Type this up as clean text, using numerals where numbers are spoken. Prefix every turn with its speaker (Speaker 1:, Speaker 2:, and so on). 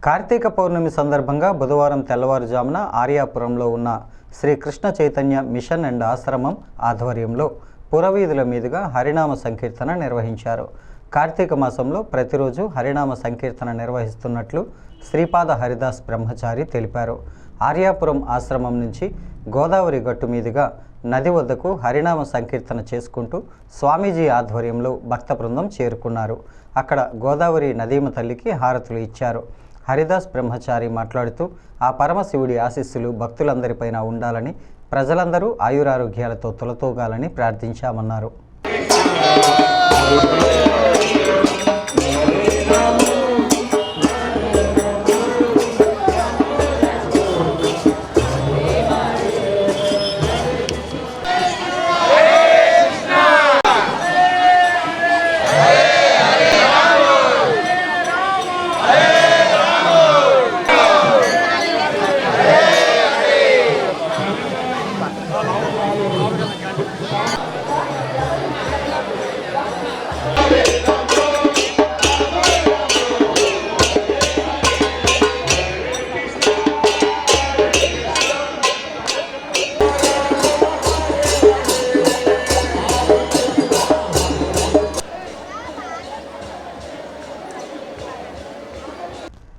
Speaker 1: కార్తీక పౌర్ణమి సందర్భంగా బుధవారం తెల్లవారుజామున ఆర్యాపురంలో ఉన్న శ్రీ కృష్ణ చైతన్య మిషన్ అండ్ ఆశ్రమం ఆధ్వర్యంలో పురవీధుల మీదుగా హరినామ సంకీర్తన నిర్వహించారు. కార్తీక మాసంలో ప్రతిరోజు హరినామ సంకీర్తన నిర్వహిస్తున్నట్లు శ్రీపాద హరిదాస్ బ్రహ్మచారి తెలిపారు. ఆర్యాపురం ఆశ్రమం నుంచి గోదావరి గట్టు మీదుగా నది వద్దకు హరినామ సంకీర్తన చేసుకుంటూ స్వామీజీ ఆధ్వర్యంలో భక్త బృందం చేరుకున్నారు. అక్కడ గోదావరి నదీమ తల్లికి హారతులు ఇచ్చారు. హరిదాస్ బ్రహ్మచారి మాట్లాడుతూ ఆ పరమశివుడి ఆశీస్సులు భక్తులందరిపైన ఉండాలని, ప్రజలందరూ ఆయురారోగ్యాలతో తొలతూగాలని ప్రార్థించామన్నారు.